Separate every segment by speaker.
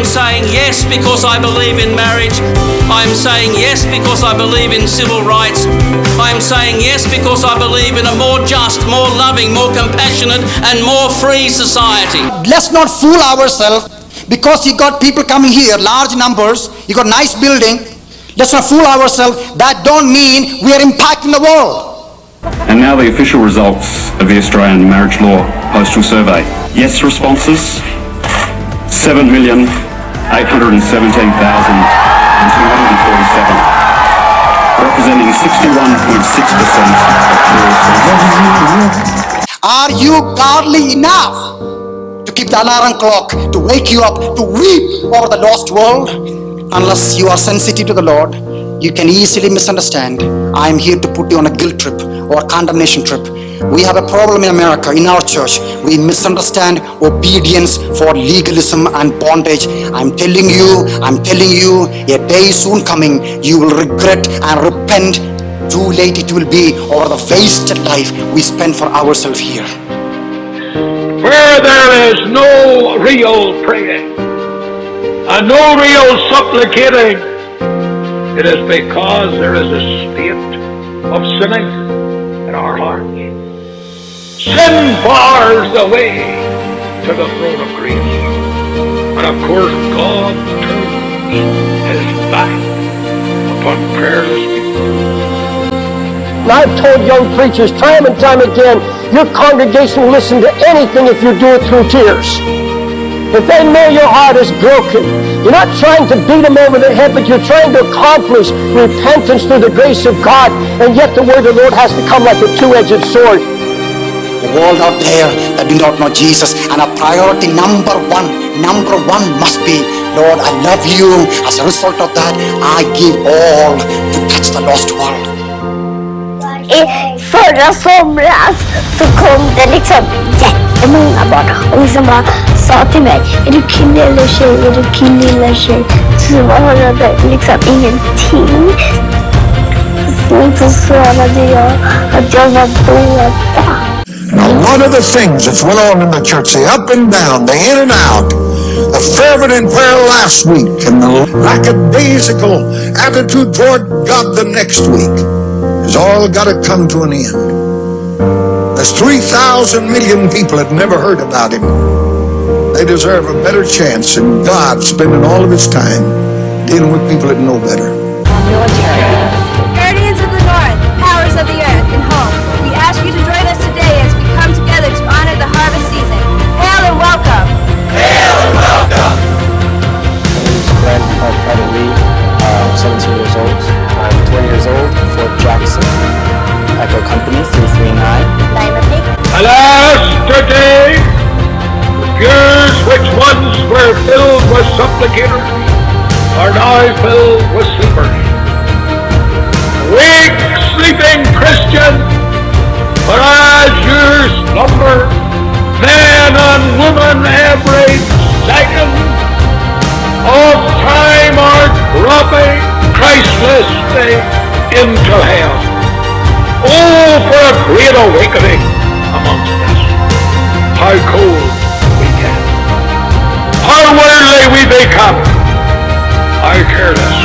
Speaker 1: I'm saying yes because I believe in marriage. I'm saying yes because I believe in civil rights. I'm saying yes because I believe in a more just, more loving, more compassionate and more free society.
Speaker 2: Let's not fool ourselves because you got people coming here, large numbers, you got nice building. Let's not fool ourselves. That don't mean we are impacting the world.
Speaker 3: And now the official results of the Australian Marriage Law Postal Survey. Yes responses, 7,817,247, representing 61.6% of
Speaker 2: Are you godly enough to keep the alarm clock, to wake you up, to weep over the lost world? Unless you are sensitive to the Lord, you can easily misunderstand. I am here to put you on a guilt trip or a condemnation trip. We have a problem in America, in our church. We misunderstand obedience for legalism and bondage. I'm telling you, a day is soon coming. You will regret and repent. Too late it will be over the wasted life we spend for ourselves here.
Speaker 4: Where there is no real praying and no real supplicating, it is because there is a state of sinning in our hearts. Sin bars the way to the throne of grace. And of course God turns his back upon prayerless people.
Speaker 5: And I've told young preachers time and time again, your congregation will listen to anything if you do it through tears. If they know your heart is broken, you're not trying to beat them over the head, but you're trying to accomplish repentance through the grace of God, and yet the word of the Lord has to come like a two-edged sword.
Speaker 2: The world out there that do not know Jesus, and our priority number one must be, Lord, I love you. As a result of that, I give all to touch the lost world.
Speaker 6: Förra somras så kom det liksom jättemånga barn och liksom bara sa till mig, är du kille eller tjej, är du kille eller tjej? Så svarade liksom ingenting. Så svarade jag att jag var båda.
Speaker 7: Now, one of the things that's went on in the church, the up and down, the in and out, the fervent in prayer last week, and the lackadaisical attitude toward God the next week, has all got to come to an end. There's 3,000 million people that never heard about him. They deserve a better chance than God spending all of his time dealing with people that know better.
Speaker 8: Guardians of the North, powers of the earth and home, we ask you to join us today as we come together to honor the harvest season. Hail and welcome!
Speaker 9: Hail and welcome!
Speaker 10: My name is Private Lee. I'm 17 years old. I'm 20 years old, Fort Jackson, Echo Company 339.
Speaker 4: Alas, today, the pews which once were filled with supplicators are now filled with sleepers. Wake, sleeping Christian, for as you slumber, man and woman every second of time are dropping Christlessly into hell. Oh, for a great awakening amongst us. How cold we get. How worldly we become. How careless.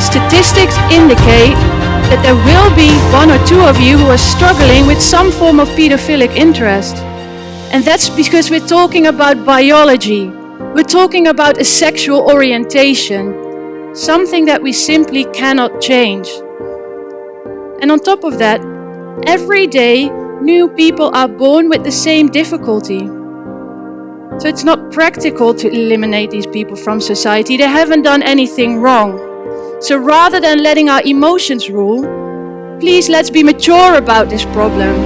Speaker 11: Statistics indicate that there will be one or two of you who are struggling with some form of pedophilic interest. And that's because we're talking about biology. We're talking about a sexual orientation, something that we simply cannot change. And on top of that, every day new people are born with the same difficulty. So it's not practical to eliminate these people from society. They haven't done anything wrong. So rather than letting our emotions rule, please let's be mature about this problem.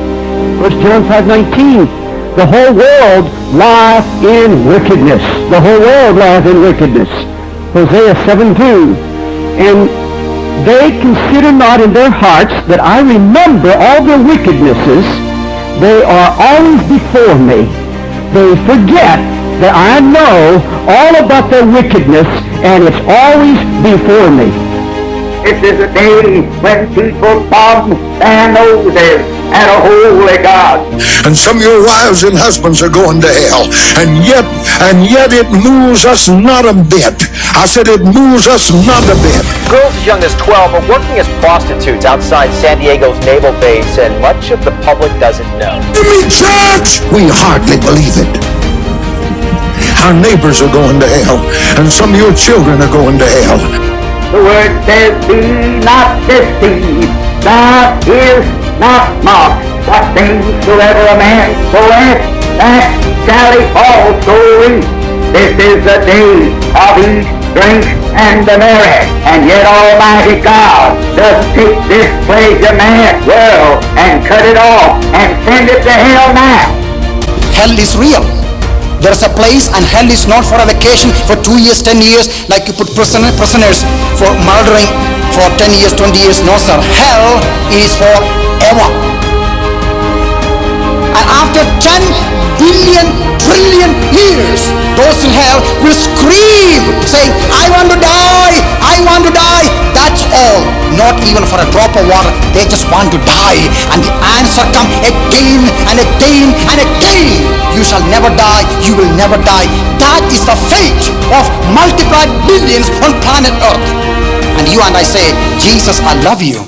Speaker 5: 1 John 5:19. The whole world lieth in wickedness. The whole world lieth in wickedness. Hosea 7:2. And they consider not in their hearts that I remember all their wickednesses. They are always before me. They forget that I know all about their wickedness, and it's always before me.
Speaker 12: This is a day when people bomb their noses
Speaker 7: and a holy God. And some of your wives and husbands are going to hell. And yet it moves us not a bit. I said it moves us not a bit.
Speaker 12: Girls as young as 12 are working as prostitutes outside San Diego's naval base, and much of the public doesn't know.
Speaker 7: You mean church? We hardly believe it. Our neighbors are going to hell, and some of your children are going to hell.
Speaker 5: The word says, be not deceived. God is not mocked. What things soever a man soweth, that shall he also reap. This is the day of eat, drink, and the merry. And yet Almighty God does take this pleasure-mad world and cut it off and send it to hell now.
Speaker 2: Hell is real. There's a place, and hell is not for a vacation for 2 years, 10 years, like you put prisoners for murdering for 10 years, 20 years. No, sir. Hell is forever. And after 10 billion, trillion years, those in hell will scream, saying, I want to die, I want to die. That's all. Not even for a drop of water. They just want to die. And the answer comes again and again and again. You shall never die, you will never die. That is the fate of multiplied billions on planet Earth. And you and I say, Jesus, I love you.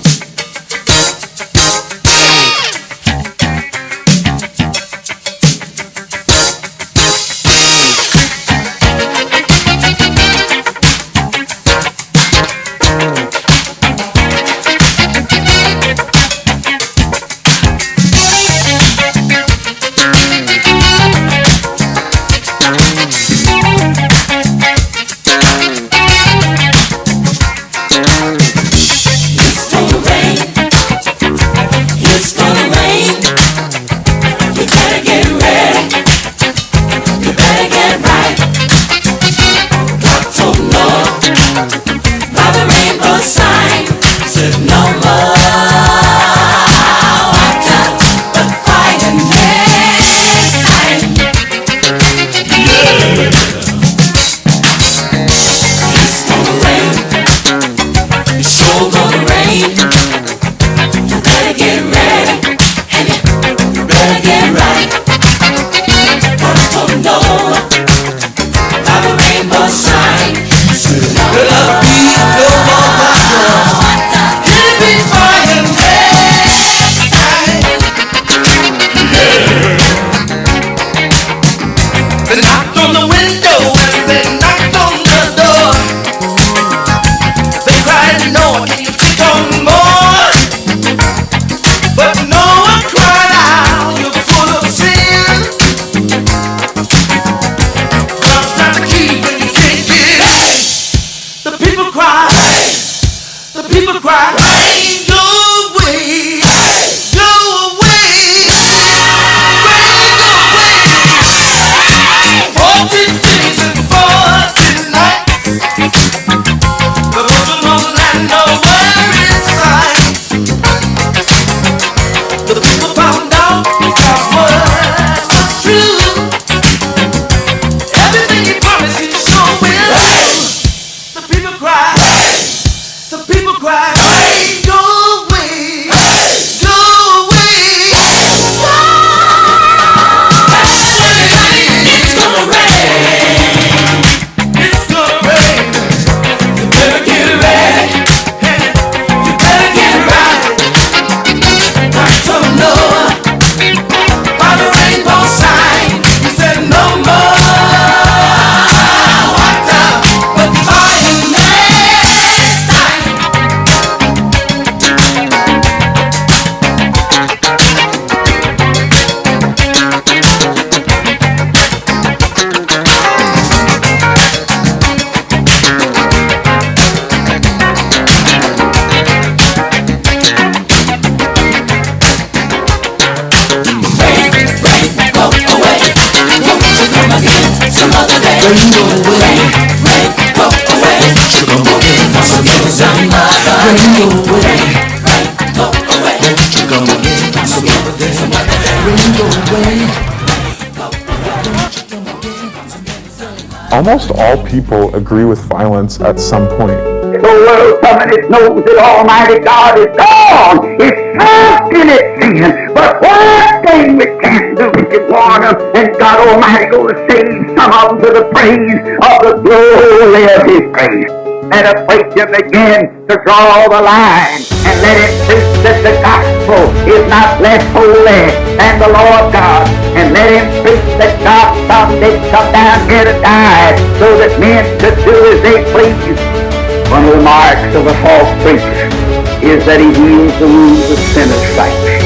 Speaker 13: Almost all people agree with violence at some point.
Speaker 5: The world from it knows that Almighty God is gone. It's trapped in its sin. But one thing we can do is to warn them, and God Almighty going to save some of them to the praise of the glory of His grace. Let a preacher begin to draw the line, and let it preach that the gospel is not less holy than the law of God, and let him preach that God someday come down here to die so that men could do as they please. One of the marks of a false preacher is that he heals the wounds of sinners rightly.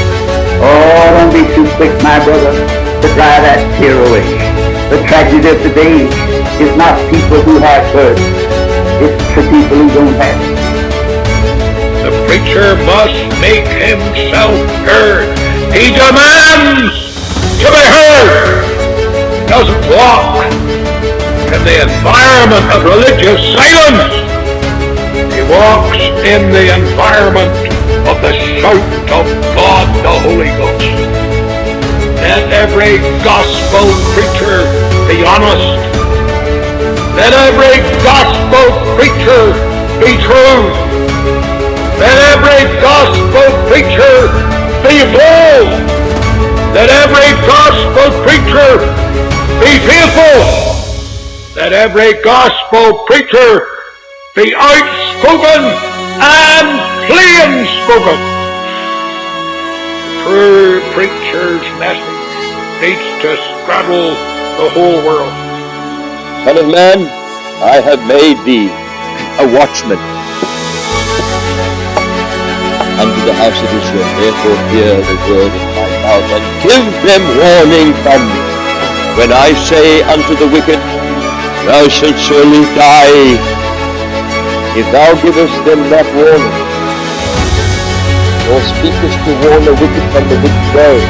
Speaker 5: Oh, don't be too quick, my brother, to dry that tear away. The tragedy of today is not people who have burden. It's the people who don't have it.
Speaker 4: The preacher must make himself heard. He demands to be heard. He doesn't walk in the environment of religious silence. He walks in the environment of the shout of God the Holy Ghost. Let every gospel preacher be honest. Let every gospel preacher be true. Let every gospel preacher be bold. Let every gospel preacher be faithful. Let every gospel preacher be outspoken and plain spoken. The true preacher's message needs to straddle the whole world.
Speaker 13: Son of man, I have made thee a watchman unto the house of Israel. Therefore hear the word of my mouth, and give them warning from me. When I say unto the wicked, thou shalt surely die, if thou givest them not warning, or speakest to warn the wicked from the wicked way,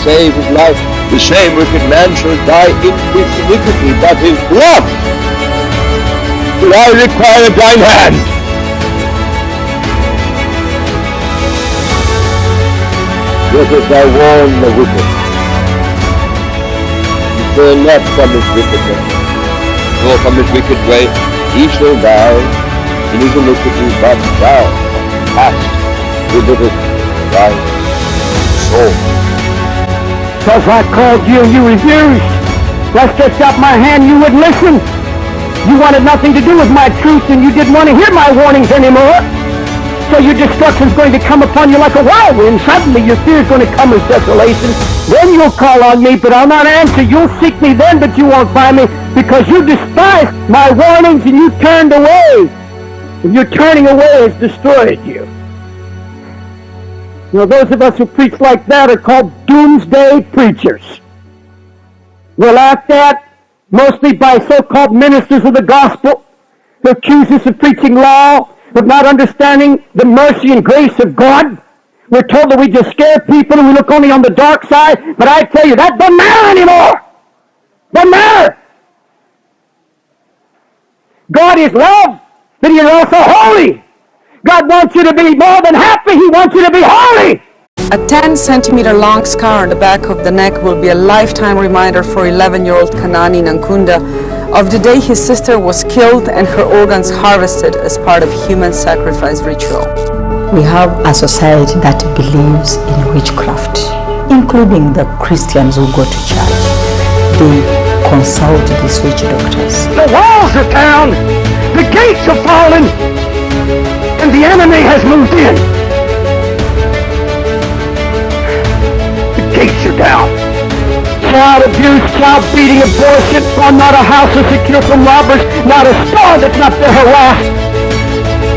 Speaker 13: save his life, the same wicked man shall die in his iniquity, but his blood will I require at thine hand. Yet if thou warn the wicked, turn not from his wickedness, nor from his wicked way, he shall die in his iniquity, but thou hast delivered thy soul.
Speaker 5: Because I called you and you refused. I stretched out my hand, you wouldn't listen. You wanted nothing to do with my truth, and you didn't want to hear my warnings anymore. So your destruction's going to come upon you like a whirlwind. Suddenly your fear is going to come as desolation. Then you'll call on me, but I'll not answer. You'll seek me then, but you won't find me, because you despised my warnings and you turned away. And your turning away has destroyed you. You know, those of us who preach like that are called doomsday preachers. We're laughed at mostly by so-called ministers of the gospel who accuse us of preaching law, of not understanding the mercy and grace of God. We're told that we just scare people and we look only on the dark side, but I tell you, that doesn't matter anymore. Doesn't matter. God is love, but He is also holy. God wants you to be more than happy. He wants you to be holy.
Speaker 14: A 10-centimeter long scar on the back of the neck will be a lifetime reminder for 11-year-old Kanani Nankunda of the day his sister was killed and her organs harvested as part of human sacrifice ritual.
Speaker 15: We have a society that believes in witchcraft, including the Christians who go to church. They consult these witch doctors.
Speaker 5: The walls are down, the gates are fallen, and the enemy has moved in. The gates are down. Child abuse, child beating, abortion, or not a house is secure from robbers, not a star that's not to harass.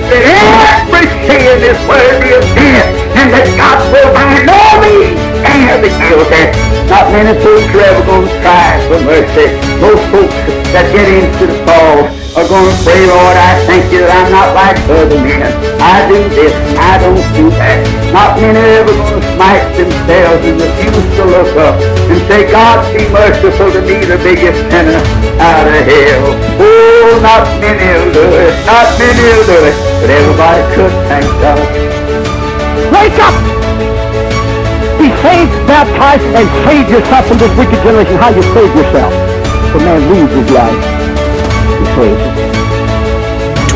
Speaker 5: Every sin is worthy of death, and that God will by no means stand the guilty. Not many folks are ever going to try for mercy. Most folks that get into the fall are going to pray, Lord, I thank you that I'm not like other men. I do this and I don't do that. Not many are ever going to smite themselves and refuse to look up and say, God, be merciful to me, the biggest sinner out of hell. Oh, not many will do it. Not many will do it. But everybody could, thank God. Wake up! Be saved, baptized, and save yourself from this wicked generation. How you save yourself? The man leaves his life. He saves it.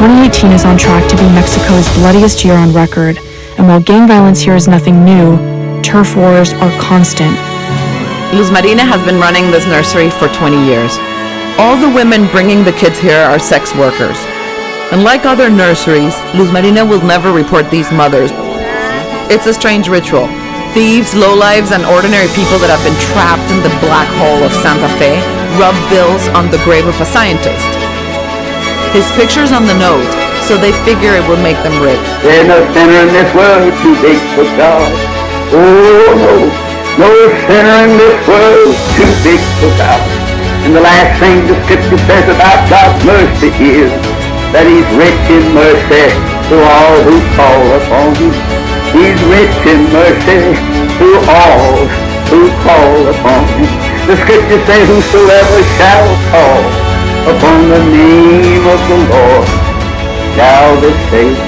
Speaker 16: 2018 is on track to be Mexico's bloodiest year on record, and while gang violence here is nothing new, turf wars are constant.
Speaker 14: Luz Marina has been running this nursery for 20 years. All the women bringing the kids here are sex workers. And like other nurseries, Luz Marina will never report these mothers. It's a strange ritual. Thieves, lowlives, and ordinary people that have been trapped in the black hole of Santa Fe rub bills on the grave of a scientist. His picture's on the note, so they figure it will make them rich.
Speaker 5: There's no sinner in this world too big for God. Oh no, no sinner in this world too big for God. And the last thing the scripture says about God's mercy is that He's rich in mercy to all who call upon Him. He's rich in mercy to all who call upon Him. The scriptures say, whosoever shall call upon the name of the Lord shall be saved.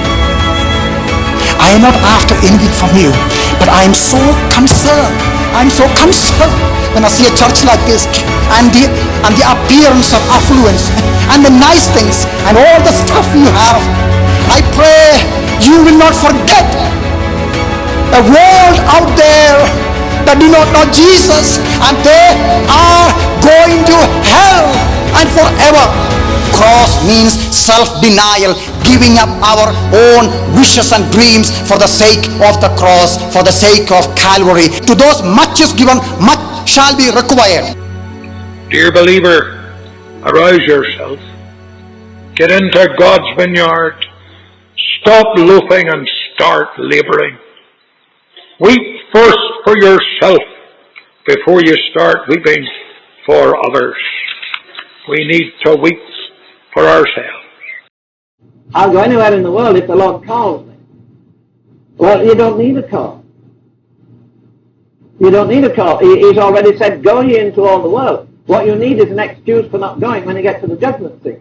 Speaker 2: I am not after anything from you, but I am so concerned. I'm so concerned when I see a church like this and the appearance of affluence and the nice things and all the stuff you have. I pray you will not forget the world out there that do not know Jesus, and they are going to hell and forever. Cross means self-denial, giving up our own wishes and dreams for the sake of the cross, for the sake of Calvary. To those much is given, much shall be required.
Speaker 4: Dear believer, arouse yourself. Get into God's vineyard. Stop loafing and start laboring. Weep first for yourself before you start weeping for others. We need to weep for ourselves.
Speaker 5: I'll go anywhere in the world if the Lord calls me. Well, you don't need a call. You don't need a call. He's already said, go ye into all the world. What you need is an excuse for not going when you get to the judgment seat.